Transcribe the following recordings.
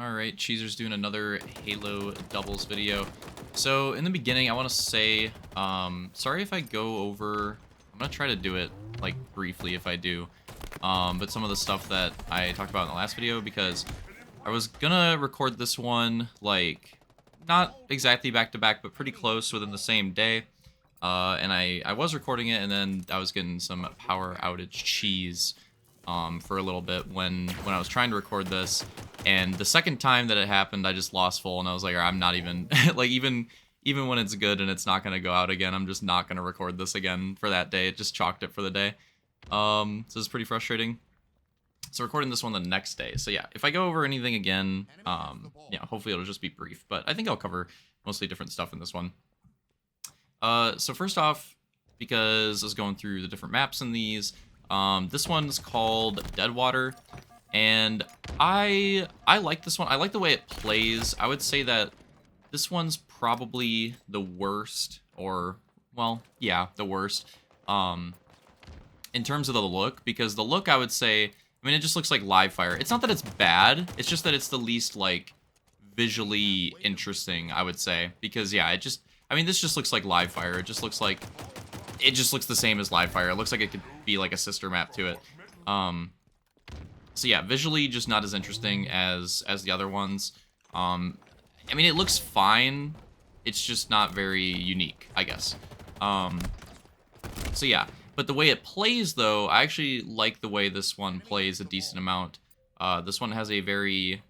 Alright, Cheezer's doing another Halo doubles video. So, in the beginning, I want to say, sorry if I go over, I'm going to try to do it, like, briefly if I do, but some of the stuff that I talked about in the last video, because I was gonna record this one, like, not exactly back-to-back, but pretty close within the same day, and I was recording it, and then I was getting some power outage cheese, for a little bit when I was trying to record this. And the second time that it happened, I just lost full, and I was like, I'm not even, like, even when it's good and it's not going to go out again, I'm just not going to record this again for that day. It just chalked it for the day. So it's pretty frustrating. So recording this one the next day. So yeah, if I go over anything again, yeah, hopefully it'll just be brief. But I think I'll cover mostly different stuff in this one. So first off, because I was going through the different maps in these, this one's called Deadwater. And I like this one. I like the way it plays. I would say that this one's probably the worst, or, well, yeah, the worst, in terms of the look, because the look, I would say, I mean, it just looks like live fire. It's not that it's bad, it's just that it's the least, like, visually interesting, I would say, because, yeah, it just, I mean, this just looks like live fire. It just looks like, it just looks the same as live fire. It looks like it could be, like, a sister map to it. So yeah, visually just not as interesting as the other ones. I mean, it looks fine. It's just not very unique, I guess. So yeah, but the way it plays, though, I actually like the way this one plays a decent amount. This one has a very,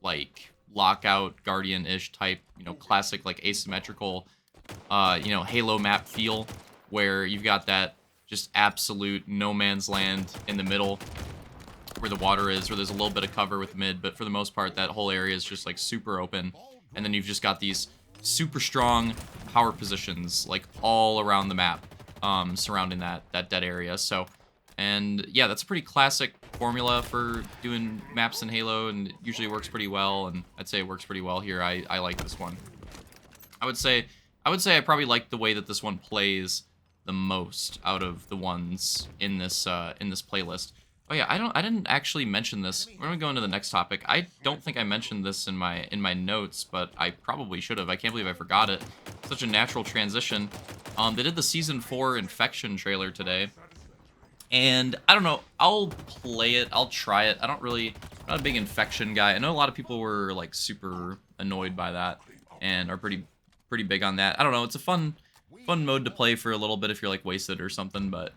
like, Lockout, Guardian-ish type, you know, classic, like, asymmetrical, you know, Halo map feel, where you've got that just absolute no man's land in the middle, where the water is, where there's a little bit of cover with mid, but for the most part, that whole area is just, like, super open. And then you've just got these super strong power positions, like, all around the map, surrounding that dead area. So, and yeah, that's a pretty classic formula for doing maps in Halo, and it usually works pretty well, and I'd say it works pretty well here. I like this one. I would say I probably like the way that this one plays the most out of the ones in this playlist. Oh yeah, I didn't actually mention this. We're gonna go into the next topic. I don't think I mentioned this in my notes, but I probably should have. I can't believe I forgot it. Such a natural transition. They did the Season 4 Infection trailer today. And I don't know, I'll play it, I'll try it. I'm not a big Infection guy. I know a lot of people were, like, super annoyed by that and are pretty big on that. I don't know, it's a fun mode to play for a little bit if you're, like, wasted or something, but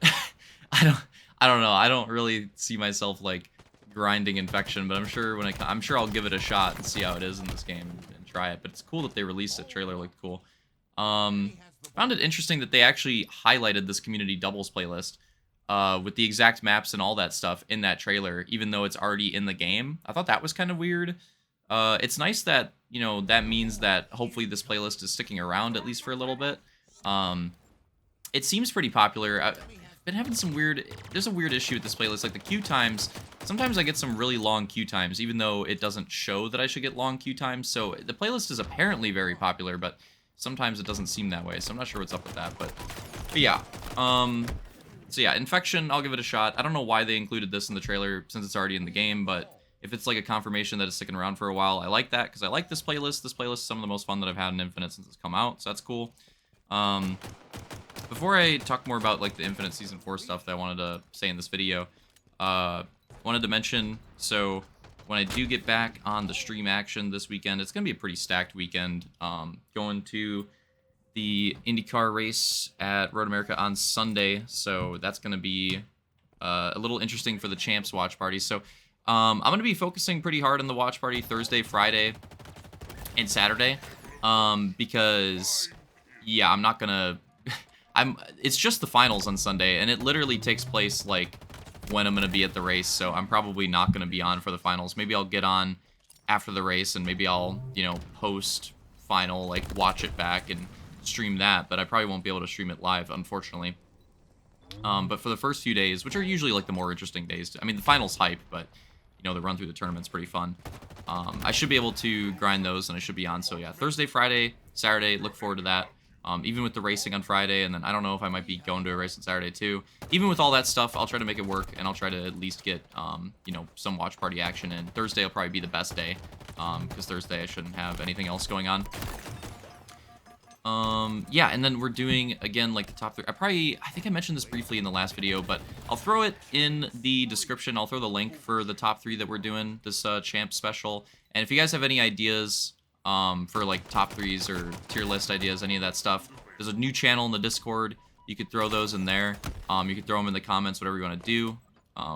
I don't know. I don't really see myself, like, grinding Infection, but I'm sure I'll give it a shot and see how it is in this game and try it. But it's cool that they released it. Trailer looked cool. Found it interesting that they actually highlighted this community doubles playlist with the exact maps and all that stuff in that trailer, even though it's already in the game. I thought that was kind of weird. It's nice that, you know, that means that hopefully this playlist is sticking around at least for a little bit. It seems pretty popular. I've been having some there's a weird issue with this playlist, like the queue times. Sometimes I get some really long queue times, even though it doesn't show that I should get long queue times. So the playlist is apparently very popular, but sometimes it doesn't seem that way. So I'm not sure what's up with that, but yeah. So yeah, Infection, I'll give it a shot. I don't know why they included this in the trailer since it's already in the game, but if it's like a confirmation that it's sticking around for a while, I like that, because I like this playlist. This playlist is some of the most fun that I've had in Infinite since it's come out, so that's cool. Before I talk more about, like, the Infinite Season 4 stuff that I wanted to say in this video, wanted to mention, so when I do get back on the stream action this weekend, it's going to be a pretty stacked weekend. Going to the IndyCar race at Road America on Sunday, so that's going to be a little interesting for the Champs watch party. So I'm going to be focusing pretty hard on the watch party Thursday, Friday, and Saturday, because, yeah, I'm not going to... it's just the finals on Sunday, and it literally takes place, like, when I'm going to be at the race, so I'm probably not going to be on for the finals. Maybe I'll get on after the race, and maybe I'll, you know, post-final, like, watch it back and stream that, but I probably won't be able to stream it live, unfortunately. But for the first few days, which are usually, like, the more interesting days, I mean, the finals hype, but, you know, the run through the tournament's pretty fun. I should be able to grind those, and I should be on, so yeah, Thursday, Friday, Saturday, look forward to that. even with the racing on Friday, and then I don't know if I might be going to a race on Saturday too. Even with all that stuff, I'll try to make it work, and I'll try to at least get, you know, some watch party action in. Thursday will probably be the best day, because Thursday I shouldn't have anything else going on. Yeah, and then we're doing, again, like the top 3. I think I mentioned this briefly in the last video, but I'll throw it in the description. I'll throw the link for the top 3 that we're doing, this champ special. And if you guys have any ideas for like top 3s or tier list ideas, any of that stuff, there's a new channel in the Discord. You could throw those in there. You could throw them in the comments, whatever you want to do.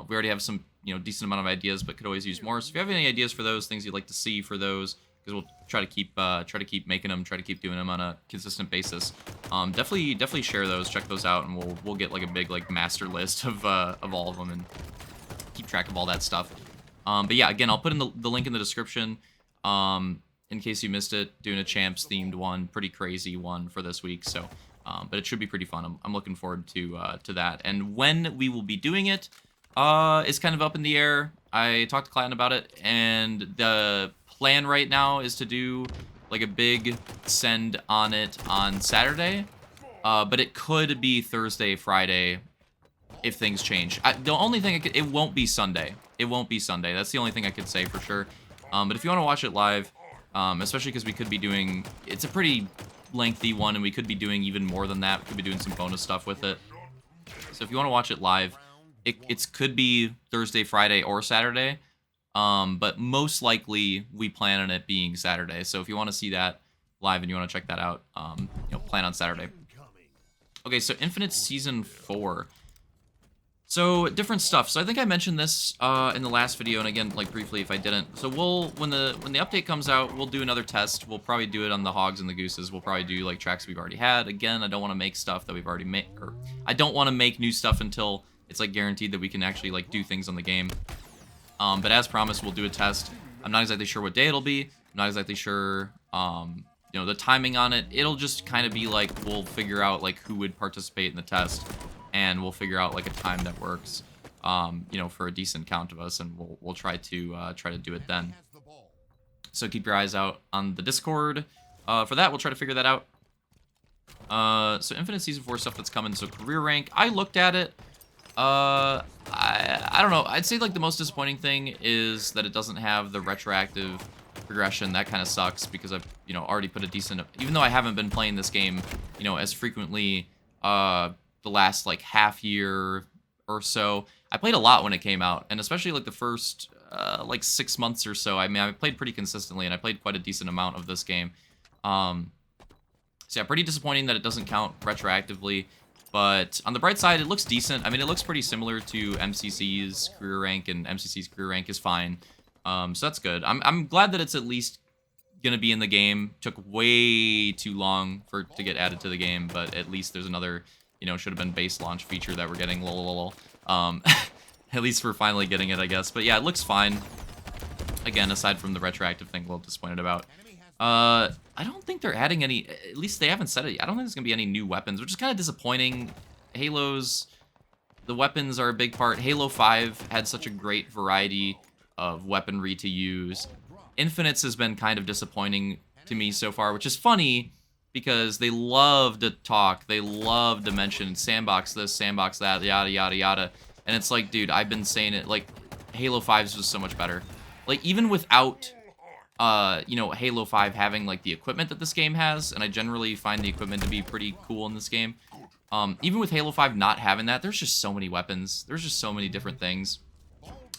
We already have some, you know, decent amount of ideas, but could always use more. So if you have any ideas for those, things you'd like to see for those, because we'll try to keep making them, try to keep doing them on a consistent basis. Definitely share those, check those out, and we'll get like a big like master list of all of them and keep track of all that stuff. But yeah, again, I'll put in the link in the description. In case you missed it, doing a champs themed one, pretty crazy one for this week. So, but it should be pretty fun. I'm looking forward to that. And when we will be doing it, is kind of up in the air. I talked to Clayton about it, and the plan right now is to do like a big send on it on Saturday, but it could be Thursday, Friday if things change. The only thing it won't be Sunday. It won't be Sunday. That's the only thing I could say for sure. But if you want to watch it live, especially because we could be doing, it's a pretty lengthy one, and we could be doing even more than that. We could be doing some bonus stuff with it. So if you want to watch it live, it could be Thursday, Friday, or Saturday. But most likely we plan on it being Saturday. So if you want to see that live and you want to check that out, you know, plan on Saturday. Okay, so Infinite Season 4. So different stuff. So I think I mentioned this in the last video, and again, like briefly if I didn't. So when the update comes out, we'll do another test. We'll probably do it on the hogs and the gooses. We'll probably do like tracks we've already had. Again, I don't want to make stuff that we've already made, or I don't want to make new stuff until it's like guaranteed that we can actually like do things on the game. But as promised, we'll do a test. I'm not exactly sure what day it'll be. I'm not exactly sure, you know, the timing on it. It'll just kind of be like, we'll figure out like who would participate in the test, and we'll figure out like a time that works, you know, for a decent count of us, and we'll try to do it then. So keep your eyes out on the Discord for that. We'll try to figure that out. So Infinite Season 4 stuff that's coming. So career rank, I looked at it. I don't know. I'd say like the most disappointing thing is that it doesn't have the retroactive progression. That kind of sucks because I've, you know, already put a decent, even though I haven't been playing this game, you know, as frequently the last like half year or so. I played a lot when it came out, and especially like the first like 6 months or so. I mean, I played pretty consistently, and I played quite a decent amount of this game. So yeah, pretty disappointing that it doesn't count retroactively. But on the bright side, it looks decent. I mean, it looks pretty similar to MCC's career rank, and MCC's career rank is fine. So that's good. I'm glad that it's at least gonna be in the game. Took way too long to get added to the game, but at least there's another, you know, should have been base launch feature that we're getting. Lol. At least we're finally getting it, I guess. But yeah, it looks fine. Again, aside from the retroactive thing, a little disappointed about. I don't think they're adding any, at least they haven't said it yet. I don't think there's going to be any new weapons, which is kind of disappointing. Halo's, the weapons are a big part. Halo 5 had such a great variety of weaponry to use. Infinite's has been kind of disappointing to me so far, which is funny because they love to talk. They love to mention sandbox this, sandbox that, yada, yada, yada. And it's like, dude, I've been saying it, like, Halo 5's was so much better. Like, even without you know, Halo 5 having like the equipment that this game has, and I generally find the equipment to be pretty cool in this game. Even with Halo 5 not having that, there's just so many weapons. There's just so many different things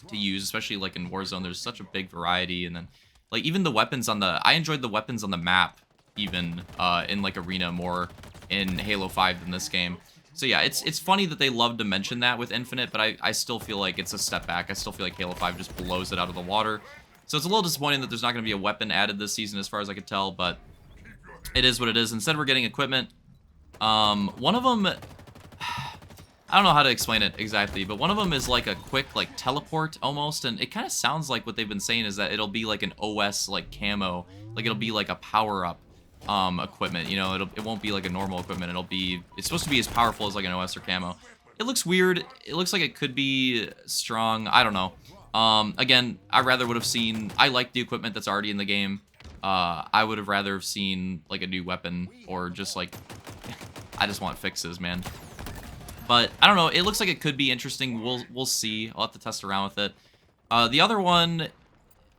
to use, especially like in Warzone. There's such a big variety, and then like even the weapons on the, I enjoyed the weapons on the map even in like Arena more in Halo 5 than this game. So yeah, it's funny that they love to mention that with Infinite, but I still feel like it's a step back. I still feel like Halo 5 just blows it out of the water. So it's a little disappointing that there's not going to be a weapon added this season as far as I could tell, but it is what it is. Instead, we're getting equipment. One of them, I don't know how to explain it exactly, but one of them is like a quick like teleport almost, and it kind of sounds like what they've been saying is that it'll be like an OS like camo, like it'll be like a power-up equipment, you know, it won't be like a normal equipment. It's supposed to be as powerful as like an OS or camo. It looks weird. It looks like it could be strong. I don't know. Again, I rather would have seen, I like the equipment that's already in the game. I would have rather have seen like a new weapon or just like I just want fixes, man. But I don't know. It looks like it could be interesting. We'll see. I'll have to test around with it. The other one,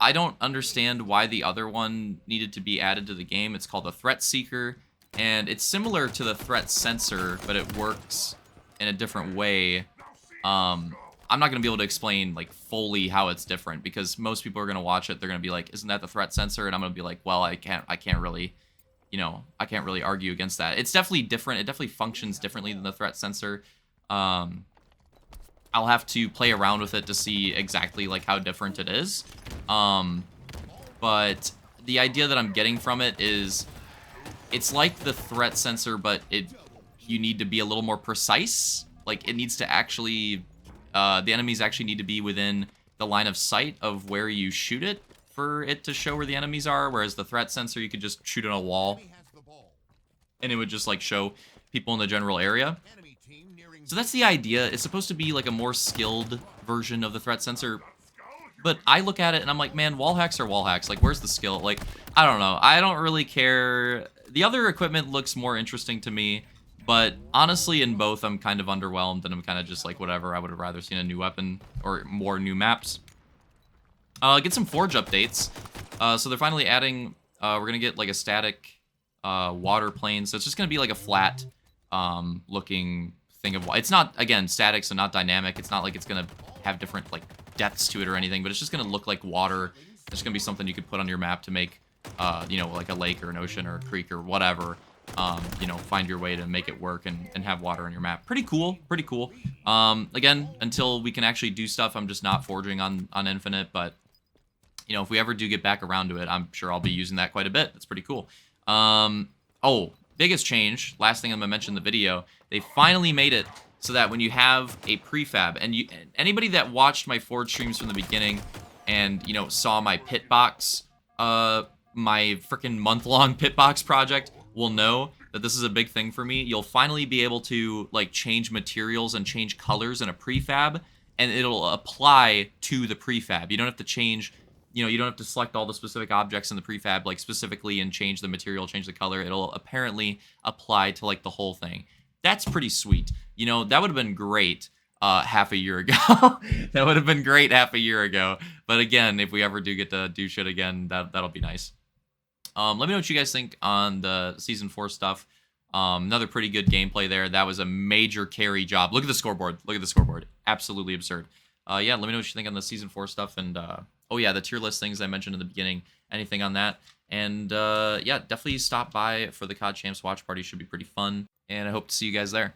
I don't understand why the other one needed to be added to the game. It's called the Threat Seeker, and it's similar to the Threat Sensor, but it works in a different way. I'm not gonna be able to explain like fully how it's different because most people are gonna watch it. They're gonna be like, "Isn't that the Threat Sensor?" And I'm gonna be like, "Well, I can't really, you know, I can't really argue against that." It's definitely different. It definitely functions differently than the Threat Sensor. I'll have to play around with it to see exactly like how different it is. But the idea that I'm getting from it is it's like the Threat Sensor, but you need to be a little more precise. Like it needs to actually, the enemies actually need to be within the line of sight of where you shoot it for it to show where the enemies are. Whereas the Threat Sensor, you could just shoot on a wall and it would just like show people in the general area. So that's the idea. It's supposed to be like a more skilled version of the Threat Sensor. But I look at it and I'm like, man, wall hacks are wall hacks. Like, where's the skill? Like, I don't know. I don't really care. The other equipment looks more interesting to me. But honestly, in both, I'm kind of underwhelmed. And I'm kind of just like, whatever. I would have rather seen a new weapon or more new maps. Get some Forge updates. So they're finally adding... we're going to get like a static water plane. So it's just going to be like a flat looking... thing of it's not, again, static, so not dynamic. It's not like it's gonna have different like depths to it or anything, but it's just gonna look like water. It's gonna be something you could put on your map to make you know, like a lake or an ocean or a creek or whatever. You know, find your way to make it work and have water on your map. Pretty cool, pretty cool. Again, until we can actually do stuff, I'm just not forging on Infinite, but you know, if we ever do get back around to it, I'm sure I'll be using that quite a bit. That's pretty cool. Oh, biggest change, last thing I'm gonna mention in the video, they finally made it so that when you have a prefab, and anybody that watched my Forge streams from the beginning and, you know, saw my pitbox, my freaking month-long pitbox project will know that this is a big thing for me. You'll finally be able to, like, change materials and change colors in a prefab, and it'll apply to the prefab. You don't have to change... You know, you don't have to select all the specific objects in the prefab, like, specifically and change the material, change the color. It'll apparently apply to, like, the whole thing. That's pretty sweet. You know, that would have been great half a year ago. That would have been great half a year ago. But again, if we ever do get to do shit again, that'll be nice. Let me know what you guys think on the Season 4 stuff. Another pretty good gameplay there. That was a major carry job. Look at the scoreboard. Look at the scoreboard. Absolutely absurd. Yeah, let me know what you think on the Season 4 stuff, and... oh yeah, the tier list things I mentioned in the beginning. Anything on that? And yeah, definitely stop by for the COD Champs watch party. Should be pretty fun. And I hope to see you guys there.